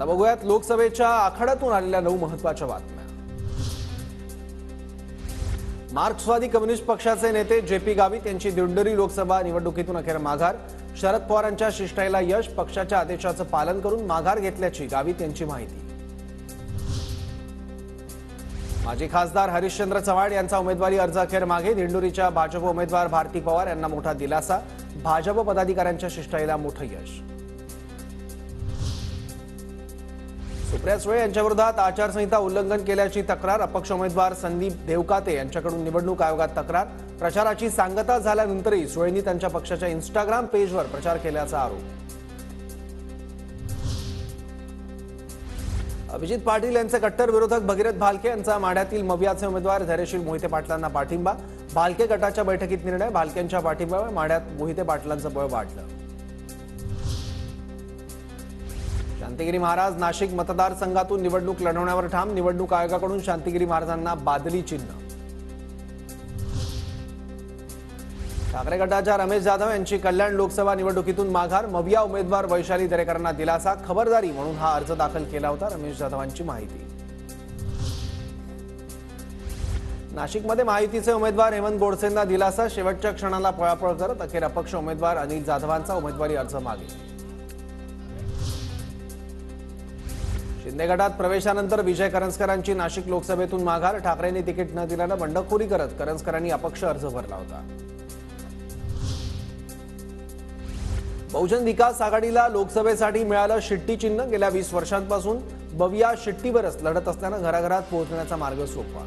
आता बघूयात लोकसभेच्या आखाड्यातून आलेल्या 9 महत्त्वाच्या बातम्या। मार्क्सवादी कम्युनिस्ट पक्षाचे नेते जे.पी. गावित यांची दिंडोरी लोकसभा निवडणुकीतून अखेर माघार। शरद पवारांच्या शिष्टाईला यश, पक्षाच्या आदेशाचं पालन करून माघार घेतल्याची गावित यांची माहिती। माजी खासदार हरिश्चंद्र चव्हाण यांचा उमेदवारी अर्ज अखेर मागे। दिंडोरीच्या भाजप उमेदवार भारती पवार यांना मोठा दिलासा, भाजप पदाधिकाऱ्यांच्या शिष्टाईला मोठं यश। सुप्रिया सुळे यांच्याविरोधात आचारसंहिता उल्लंघन केल्याची तक्रार, अपक्ष उमेदवार संदीप देवकाते यांच्याकडून निवडणूक आयोगात तक्रार। प्रचाराची सांगता झाल्यानंतरही सुळेंनी त्यांच्या पक्षाच्या इंस्टाग्राम पेजवर प्रचार केल्याचा आरोप। अभिजित पाटील यांचे कट्टर विरोधक भगीरथ भालके यांचा माढ्यातील मवियाचे उमेदवार धैर्यशील मोहिते पाटलांना पाठिंबा। भालके गटाच्या बैठकीत निर्णय, भालकेंच्या पाठिंब्यामुळे माढ्यात मोहिते पाटलांचं बळ वाढलं। शांतिगिरी महाराज नाशिक मतदारसंघातून निवडणूक लढवण्यावर ठाम, निवडणूक आयोगाकडून शांतिगिरी महाराजांना बादली चिन्ह। ठाकरे गटाच्या रमेश जाधव यांची कल्याण लोकसभा निवडणुकीतून माघार, मविया उमेदवार वैशाली दरेकरांना दिलासा, खबरदारी म्हणून हा अर्ज दाखल केला होता, रमेश जाधवांची माहिती। नाशिकमध्ये महायुतीचे उमेदवार हेमंत गोडसेंना दिलासा, शेवटच्या क्षणाला पळापळ करत अखेर अपक्ष उमेदवार अनिल जाधवांचा उमेदवारी अर्ज मागे। शिंदे गटात प्रवेशानंतर विजय करंजकरांची नाशिक लोकसभेतून माघार, ठाकरेंनी तिकीट न दिल्यानं बंडखोरी करत करंजकरांनी अपक्ष अर्ज भरला होता। बहुजन विकास आघाडीला लोकसभेसाठी मिळालं शिट्टी चिन्ह, गेल्या 20 वर्षांपासून बविया शिट्टीवरच लढत असल्यानं घराघरात पोहोचण्याचा मार्ग सोपा।